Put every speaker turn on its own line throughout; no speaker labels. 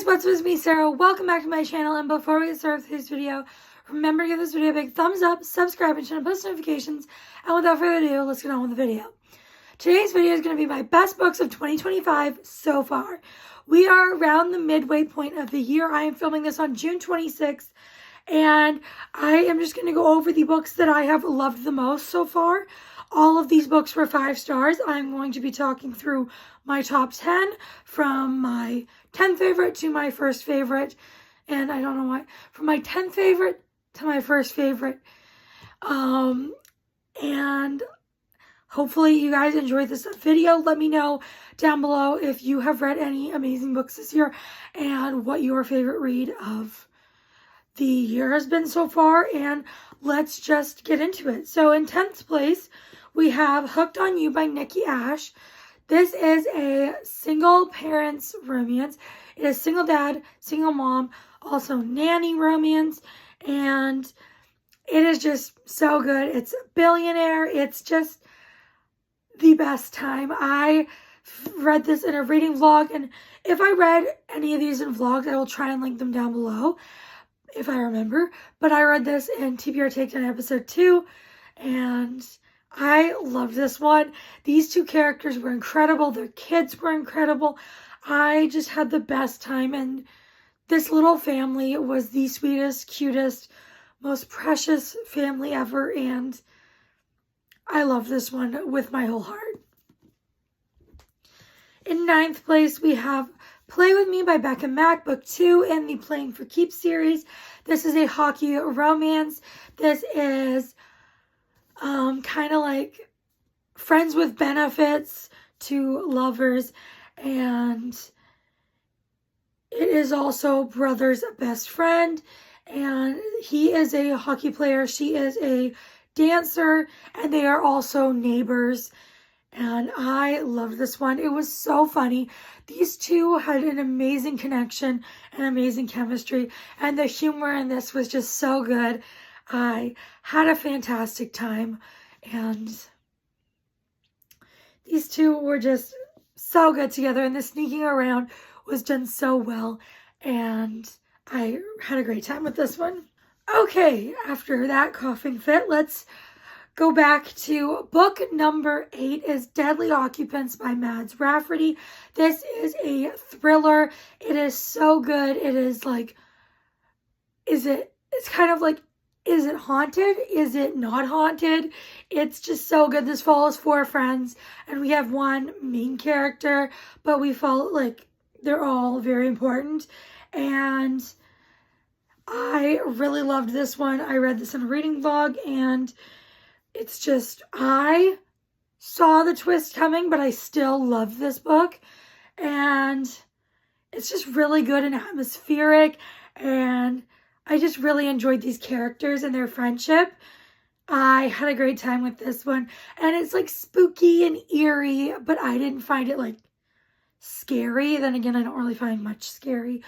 what's with me, Sarah? Welcome back to my channel, and before we get started with today's video, remember to give this video a big thumbs up, subscribe, and turn on post notifications, and without further ado, let's get on with the video. Today's video is going to be my best books of 2025 so far. We are around the midway point of the year. I am filming this on June 26th, and I am just going to go over the books that I have loved the most so far. All of these books were 5 stars. I'm going to be talking through my top 10 from my 10th favorite to my first favorite. And I don't know why. From my 10th favorite to my first favorite. And hopefully you guys enjoyed this video. Let me know down below if you have read any amazing books this year and what your favorite read of the year has been so far. And let's just get into it. So in 10th place, we have Hooked on You by Nikki Ash. This is a single parents romance. It is single dad, single mom, also nanny romance. And it is just so good. It's a billionaire. It's just the best time. I read this in a reading vlog. And if I read any of these in vlogs, I will try and link them down below if I remember. But I read this in TBR Takedown episode 2. And I loved this one. These two characters were incredible. Their kids were incredible. I just had the best time. And this little family was the sweetest, cutest, most precious family ever. And I love this one with my whole heart. In 9th place, we have Play With Me by Beck and Mac, Book 2 in the Playing for Keeps series. This is a hockey romance. This is kind of like friends with benefits to lovers, and it is also brother's best friend, and he is a hockey player, she is a dancer, and they are also neighbors. And I loved this one. It was so funny. These two had an amazing connection and amazing chemistry, and the humor in this was just so good. I had a fantastic time, and these two were just so good together, and the sneaking around was done so well, and I had a great time with this one. Okay, after that coughing fit, let's go back to book number 8 is Deadly Occupants by Mads Rafferty. This is a thriller. It is so good. It is like, it's kind of like, is it haunted? Is it not haunted? It's just so good. This follows 4 friends, and we have one main character, but we follow, like, they're all very important. And I really loved this one. I read this in a reading vlog, and it's just, I saw the twist coming, but I still love this book. And it's just really good and atmospheric, and I just really enjoyed these characters and their friendship. I had a great time with this one. And it's like spooky and eerie, but I didn't find it like scary. Then again, I don't really find much scary.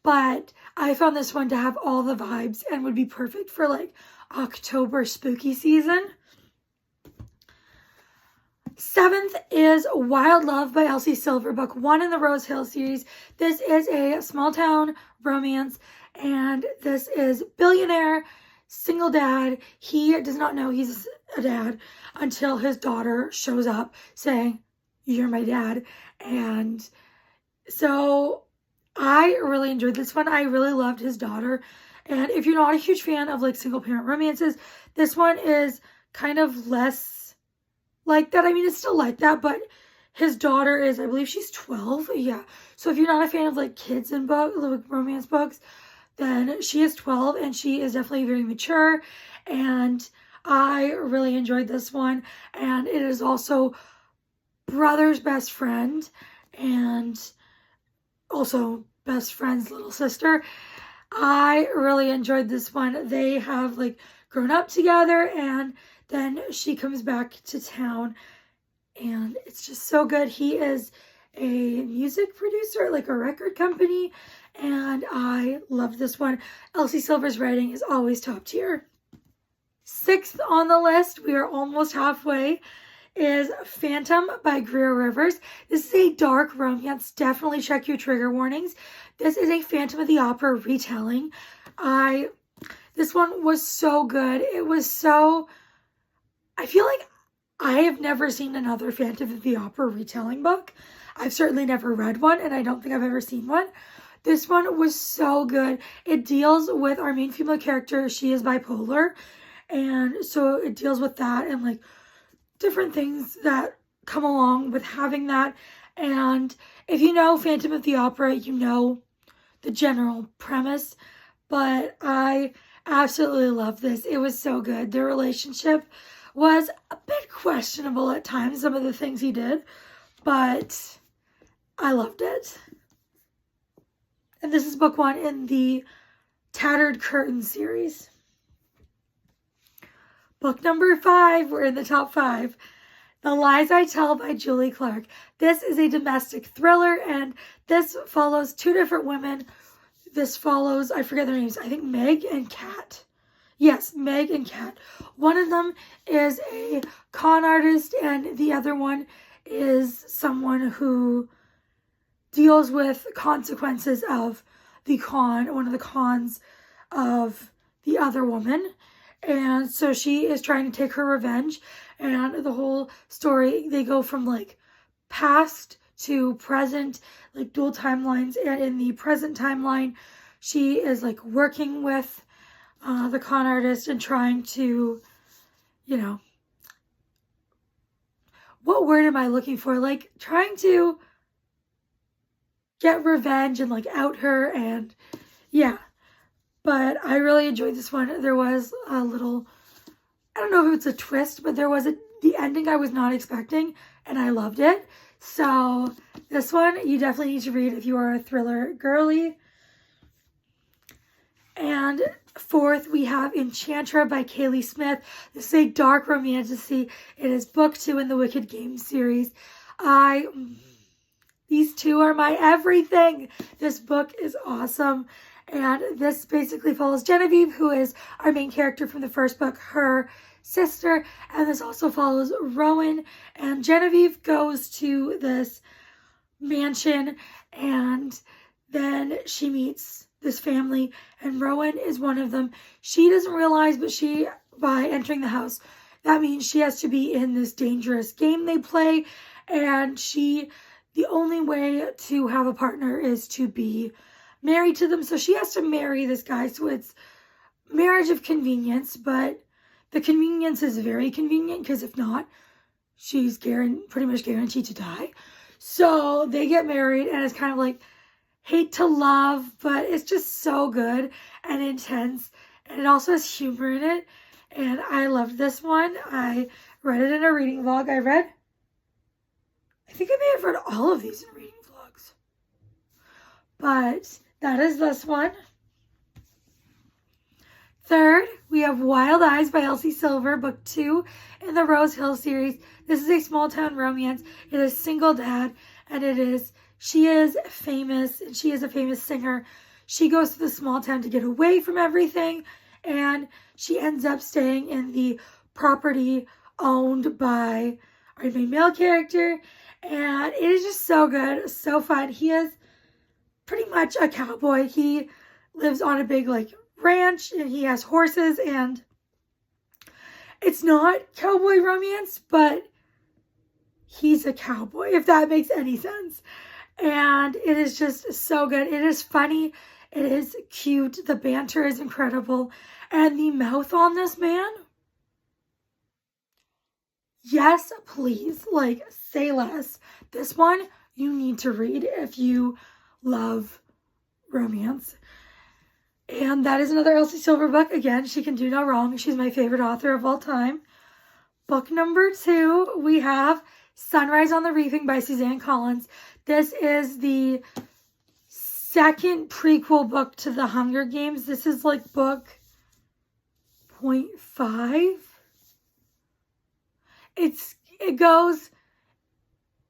But I found this one to have all the vibes and would be perfect for like October spooky season. 7th is Wild Love by Elsie Silver, book 1 in the Rose Hill series. This is a small town romance, and this is billionaire, single dad. He does not know he's a dad until his daughter shows up saying, "You're my dad." And so I really enjoyed this one. I really loved his daughter. And if you're not a huge fan of like single parent romances, this one is kind of less like that. I mean, it's still like that, but his daughter is, I believe she's 12. Yeah. So if you're not a fan of like kids and like romance books, then she is 12, and she is definitely very mature. And I really enjoyed this one. And it is also brother's best friend and also best friend's little sister. I really enjoyed this one. They have like grown up together, and then she comes back to town, and it's just so good. He is a music producer, like a record company, and I love this one. Elsie Silver's writing is always top tier. 6th on the list, we are almost halfway, is Phantom by Greer Rivers. This is a dark romance. Definitely check your trigger warnings. This is a Phantom of the Opera retelling. This one was so good. It was so... I feel like I have never seen another Phantom of the Opera retelling book. I've certainly never read one, and I don't think I've ever seen one. This one was so good. It deals with our main female character. She is bipolar, and so it deals with that and like different things that come along with having that. And if you know Phantom of the Opera, you know the general premise, but I absolutely love this. It was so good. Their relationship was a bit questionable at times, some of the things he did, but I loved it. And this is book 1 in the Tattered Curtain series. Book number 5, we're in the top 5. The Lies I Tell by Julie Clark. This is a domestic thriller, and this follows 2 different women. This follows, I forget their names, I think Meg and Kat. Yes, Meg and Kat. One of them is a con artist, and the other one is someone who deals with consequences of the con, one of the cons of the other woman. And so she is trying to take her revenge. And the whole story, they go from like past to present, like dual timelines. And in the present timeline, she is like working with the con artist and trying to, you know, what word am I looking for? Like trying to get revenge and like out her, and yeah. But I really enjoyed this one. There was a little, I don't know if it's a twist, but there was the ending I was not expecting, and I loved it. So this one you definitely need to read if you are a thriller girly. And 4th, we have Enchantra by Kaylee Smith. This is a dark romantasy. It is book 2 in the Wicked Games series. These 2 are my everything. This book is awesome. And this basically follows Genevieve, who is our main character from the first book, her sister. And this also follows Rowan. And Genevieve goes to this mansion, and then she meets this family, and Rowan is one of them. She doesn't realize, but by entering the house, that means she has to be in this dangerous game they play, and the only way to have a partner is to be married to them. So she has to marry this guy. So it's marriage of convenience, but the convenience is very convenient, because if not, she's pretty much guaranteed to die. So they get married, and it's kind of like hate to love, but it's just so good and intense, and it also has humor in it, and I loved this one. I read it in a reading vlog. I think I may have read all of these in reading vlogs, but that is this one. 3rd, we have Wild Eyes by Elsie Silver, book 2 in the Rose Hill series. This is a small town romance. It is single dad, and she is famous, and she is a famous singer. She goes to the small town to get away from everything, and she ends up staying in the property owned by our main male character, and it is just so good, so fun. He is pretty much a cowboy. He lives on a big like ranch, and he has horses, and it's not cowboy romance, but he's a cowboy, if that makes any sense. And it is just so good. It is funny. It is cute. The banter is incredible. And the mouth on this man, yes, please. Like, say less. This one you need to read if you love romance. And that is another Elsie Silver book. Again, she can do no wrong. She's my favorite author of all time. Book number 2, we have Sunrise on the Reaping by Suzanne Collins. This is the 2nd prequel book to the Hunger Games. This is like book 0.5. It goes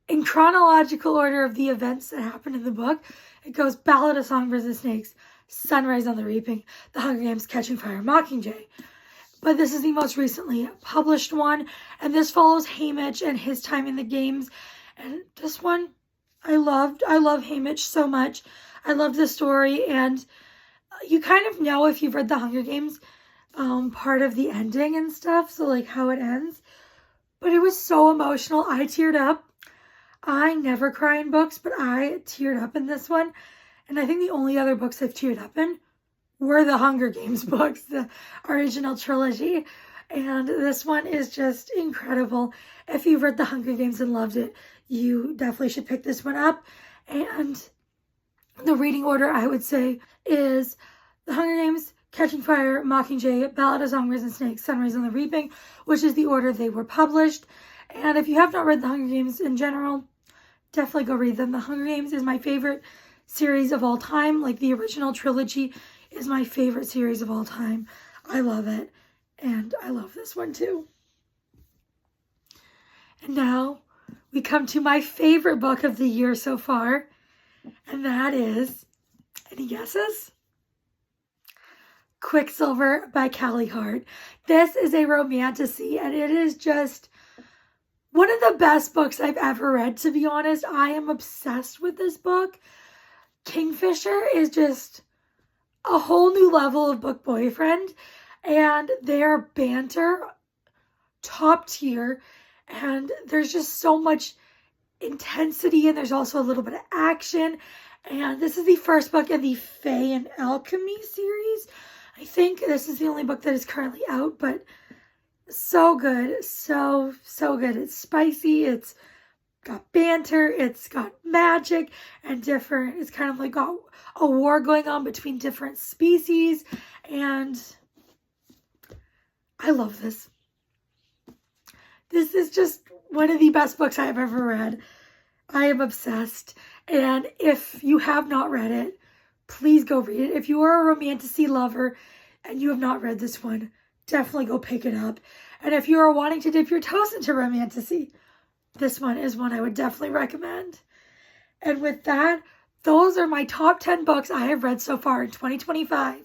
in chronological order of the events that happen in the book. It goes Ballad of Songbirds and Snakes, Sunrise on the Reaping, The Hunger Games, Catching Fire, Mockingjay. but this is the most recently published one, and this follows Haymitch and his time in the games. And this one, I loved. I love Haymitch so much. I love the story, and you kind of know if you've read the Hunger Games, part of the ending and stuff, so like how it ends. But it was so emotional. I teared up. I never cry in books, but I teared up in this one. And I think the only other books I've teared up in were the Hunger Games books, the original trilogy. And this one is just incredible. If you've read the Hunger Games and loved it, you definitely should pick this one up. And the reading order, I would say, is The Hunger Games, Catching Fire, Mockingjay, Ballad of Songbirds and Snakes, Sunrise on the Reaping, which is the order they were published. And if you have not read The Hunger Games in general, definitely go read them. The Hunger Games is my favorite series of all time. Like, the original trilogy is my favorite series of all time. I love it. And I love this one too. And now we come to my favorite book of the year so far. And that is, any guesses? Quicksilver by Callie Hart. This is a romantasy, and it is just one of the best books I've ever read, to be honest. I am obsessed with this book. Kingfisher is just a whole new level of book boyfriend, and their banter, top tier, and there's just so much intensity, and there's also a little bit of action. And this is the first book in the Fae and Alchemy series. I think this is the only book that is currently out, but so good. So good. It's spicy. It's got banter. It's got magic and different. It's kind of like got a war going on between different species. And I love this. This is just one of the best books I've ever read. I am obsessed. And if you have not read it, please go read it. If you are a romantasy lover and you have not read this one, definitely go pick it up. And if you are wanting to dip your toes into romantasy, this one is one I would definitely recommend. And with that, those are my top 10 books I have read so far in 2025.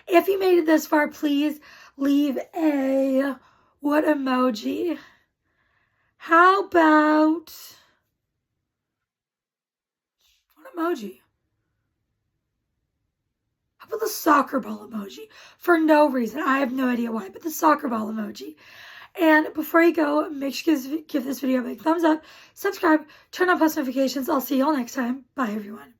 If you made it this far, please leave a what emoji. How about what emoji? How about the soccer ball emoji? For no reason. I have no idea why, but the soccer ball emoji. And before you go, make sure you give this video a big thumbs up, subscribe, turn on post notifications. I'll see you all next time. Bye, everyone.